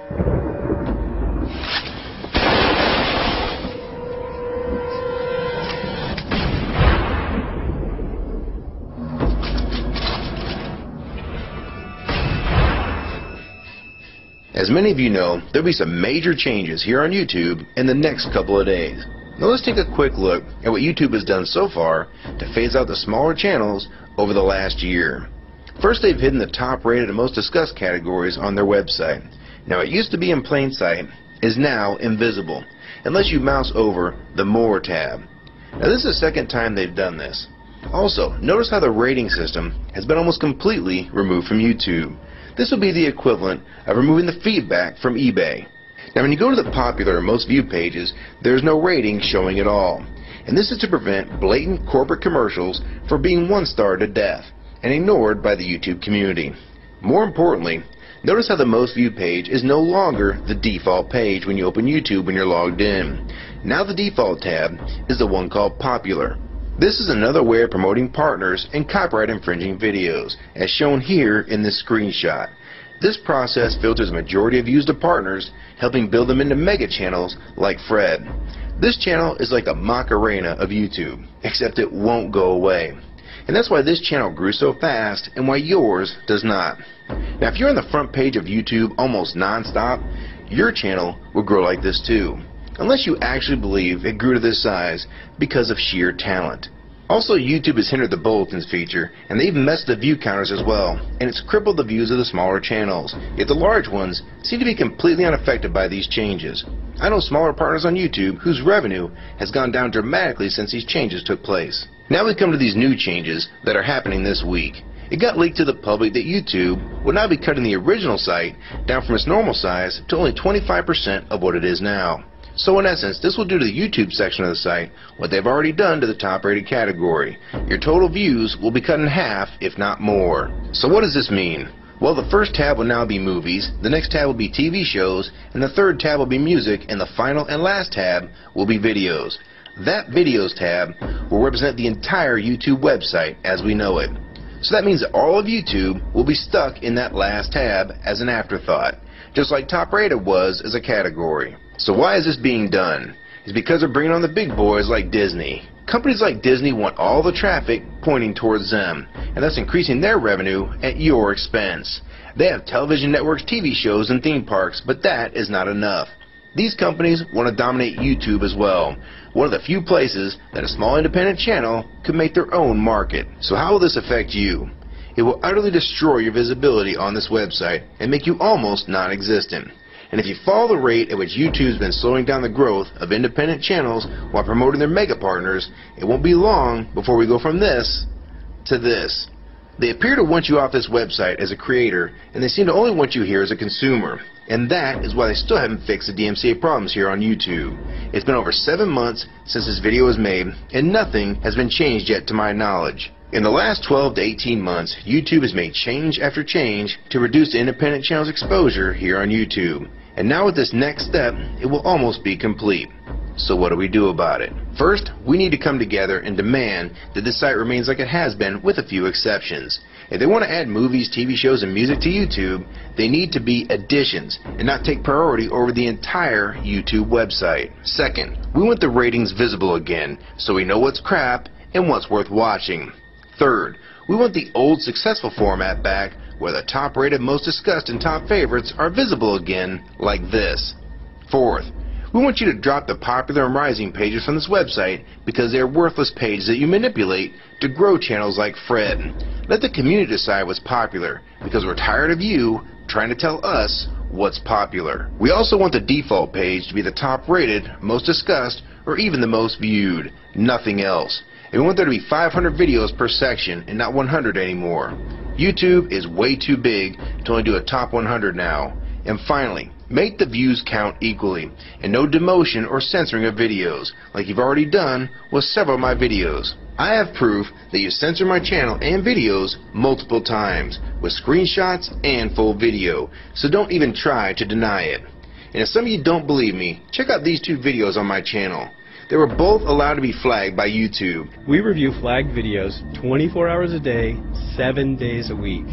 As many of you know, there'll be some major changes here on YouTube in the next couple of days. Now let's take a quick look at what YouTube has done so far to phase out the smaller channels over the last year. First, they've hidden the top rated and most discussed categories on their website. Now it used to be in plain sight, is now invisible, unless you mouse over the More tab. Now this is the second time they've done this. Also, notice how the rating system has been almost completely removed from YouTube. This will be the equivalent of removing the feedback from eBay. Now when you go to the popular or most viewed pages, there's no rating showing at all. And this is to prevent blatant corporate commercials from being one-starred to death and ignored by the YouTube community. More importantly, notice how the most viewed page is no longer the default page when you open YouTube when you're logged in. Now the default tab is the one called Popular. This is another way of promoting partners and copyright infringing videos, as shown here in this screenshot. This process filters a majority of views to partners, helping build them into mega channels like Fred. This channel is like the Macarena of YouTube, except it won't go away. And that's why this channel grew so fast and why yours does not. Now if you're on the front page of YouTube almost non-stop, your channel will grow like this too. Unless you actually believe it grew to this size because of sheer talent. Also, YouTube has hindered the bulletins feature, and they even messed the view counters as well, and it's crippled the views of the smaller channels. Yet the large ones seem to be completely unaffected by these changes. I know smaller partners on YouTube whose revenue has gone down dramatically since these changes took place. Now we come to these new changes that are happening this week. It got leaked to the public that YouTube will now be cutting the original site down from its normal size to only 25% of what it is now. So in essence, this will do to the YouTube section of the site what they've already done to the top rated category. Your total views will be cut in half, if not more. So what does this mean? Well, the first tab will now be movies, the next tab will be TV shows, and the third tab will be music, and the final and last tab will be videos. That videos tab will represent the entire YouTube website as we know it. So that means that all of YouTube will be stuck in that last tab as an afterthought, just like top rated was as a category. So why is this being done? It's because they're bringing on the big boys like Disney. Companies like Disney want all the traffic pointing towards them, and thus increasing their revenue at your expense. They have television networks, TV shows, and theme parks, but that is not enough. These companies want to dominate YouTube as well, one of the few places that a small independent channel could make their own market. So how will this affect you? It will utterly destroy your visibility on this website and make you almost non-existent. And if you follow the rate at which YouTube's been slowing down the growth of independent channels while promoting their mega partners, it won't be long before we go from this to this. They appear to want you off this website as a creator, and they seem to only want you here as a consumer. And that is why they still haven't fixed the DMCA problems here on YouTube. It's been over 7 months since this video was made, and nothing has been changed yet to my knowledge. In the last 12 to 18 months, YouTube has made change after change to reduce the independent channel's exposure here on YouTube. And now with this next step, it will almost be complete. So what do we do about it? First, we need to come together and demand that this site remains like it has been, with a few exceptions. If they want to add movies, TV shows, and music to YouTube, they need to be additions and not take priority over the entire YouTube website. Second, we want the ratings visible again so we know what's crap and what's worth watching. Third, we want the old successful format back where the top rated, most discussed, and top favorites are visible again like this. Fourth, we want you to drop the popular and rising pages from this website because they are worthless pages that you manipulate to grow channels like Fred. Let the community decide what's popular because we're tired of you trying to tell us what's popular. We also want the default page to be the top rated, most discussed, or even the most viewed. Nothing else. And we want there to be 500 videos per section and not 100 anymore. YouTube is way too big to only do a top 100 now. And finally, make the views count equally, and no demotion or censoring of videos, like you've already done with several of my videos. I have proof that you censored my channel and videos multiple times, with screenshots and full video, so don't even try to deny it. And if some of you don't believe me, check out these 2 videos on my channel. They were both allowed to be flagged by YouTube. We review flagged videos 24 hours a day, 7 days a week.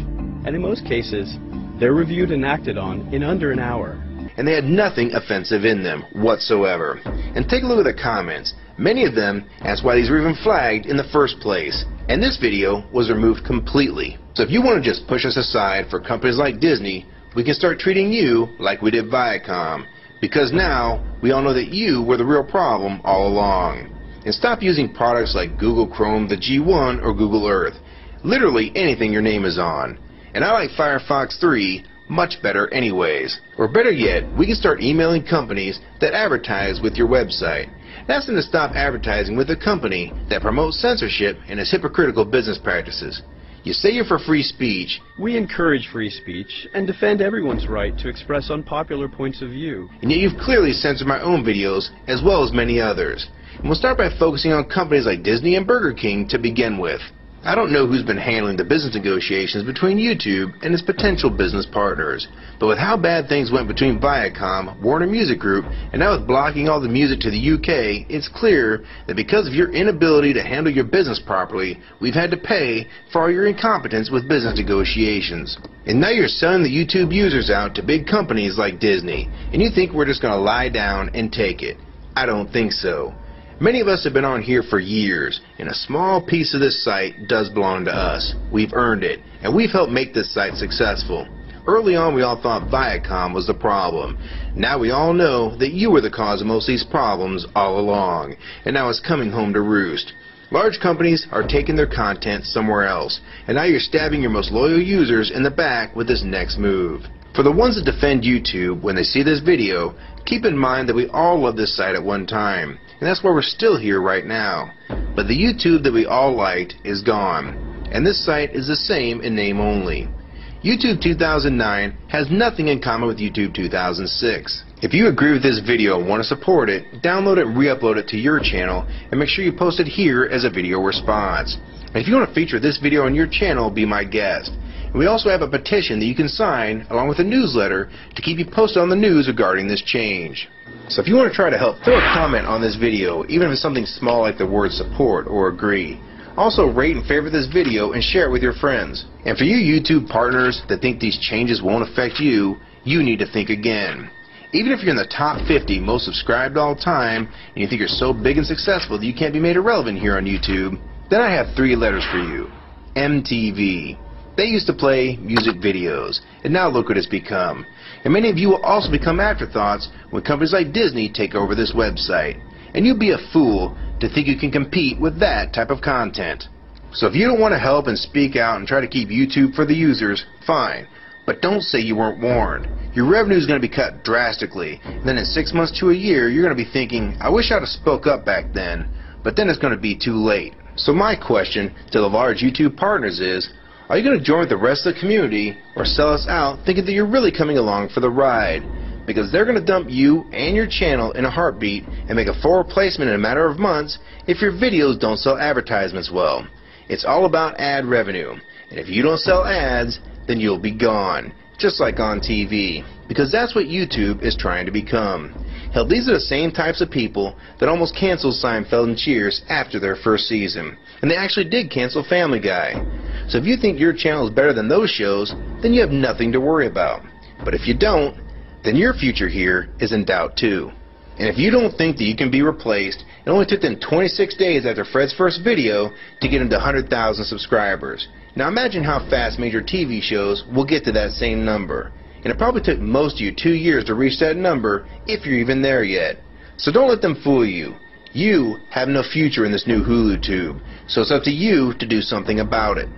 And in most cases, they're reviewed and acted on in under an hour. and they had nothing offensive in them whatsoever. And take a look at the comments. Many of them asked why these were even flagged in the first place, and this video was removed completely. So if you want to just push us aside for companies like Disney, we can start treating you like we did Viacom, because now we all know that you were the real problem all along. And stop using products like Google Chrome, the G1, or Google Earth. Literally anything your name is on. And I like Firefox 3 much better anyways. Or better yet, we can start emailing companies that advertise with your website. Ask them to stop advertising with a company that promotes censorship and has hypocritical business practices. You say you're for free speech. We encourage free speech and defend everyone's right to express unpopular points of view. And yet you've clearly censored my own videos as well as many others. And we'll start by focusing on companies like Disney and Burger King to begin with. I don't know who's been handling the business negotiations between YouTube and its potential business partners, but with how bad things went between Viacom, Warner Music Group, and now with blocking all the music to the UK, it's clear that because of your inability to handle your business properly, we've had to pay for all your incompetence with business negotiations. And now you're selling the YouTube users out to big companies like Disney, and you think we're just going to lie down and take it. I don't think so. Many of us have been on here for years, and a small piece of this site does belong to us. We've earned it, and we've helped make this site successful. Early on, we all thought Viacom was the problem. Now we all know that you were the cause of most of these problems all along, and now it's coming home to roost. Large companies are taking their content somewhere else, and now you're stabbing your most loyal users in the back with this next move. For the ones that defend YouTube, when they see this video, keep in mind that we all loved this site at one time. And that's why we're still here right now. But the YouTube that we all liked is gone. And this site is the same in name only. YouTube 2009 has nothing in common with YouTube 2006. If you agree with this video and want to support it, download it and re-upload it to your channel, and make sure you post it here as a video response. And if you want to feature this video on your channel, be my guest. And we also have a petition that you can sign along with a newsletter to keep you posted on the news regarding this change. So if you want to try to help, throw a comment on this video, even if it's something small like the word support or agree. Also rate and favorite this video and share it with your friends. And for you YouTube partners that think these changes won't affect you, you need to think again. Even if you're in the top 50 most subscribed all time, and you think you're so big and successful that you can't be made irrelevant here on YouTube, then I have 3 letters for you. MTV. They used to play music videos, and now look what it's become. And many of you will also become afterthoughts when companies like Disney take over this website. And you'll be a fool to think you can compete with that type of content. So if you don't want to help and speak out and try to keep YouTube for the users, fine. But don't say you weren't warned. Your revenue is going to be cut drastically. And then in 6 months to a year, you're going to be thinking, I wish I'd have spoke up back then. But then it's going to be too late. So my question to the large YouTube partners is, are you going to join with the rest of the community or sell us out thinking that you're really coming along for the ride? Because they're going to dump you and your channel in a heartbeat and make a full replacement in a matter of months if your videos don't sell advertisements well. It's all about ad revenue. And if you don't sell ads, then you'll be gone. Just like on TV. Because that's what YouTube is trying to become. Hell, these are the same types of people that almost canceled Seinfeld and Cheers after their first season. And they actually did cancel Family Guy. So if you think your channel is better than those shows, then you have nothing to worry about. But if you don't, then your future here is in doubt too. And if you don't think that you can be replaced, it only took them 26 days after Fred's first video to get him to 100,000 subscribers. Now imagine how fast major TV shows will get to that same number. And it probably took most of you 2 years to reach that number, if you're even there yet. So don't let them fool you. You have no future in this new Hulutube, so it's up to you to do something about it.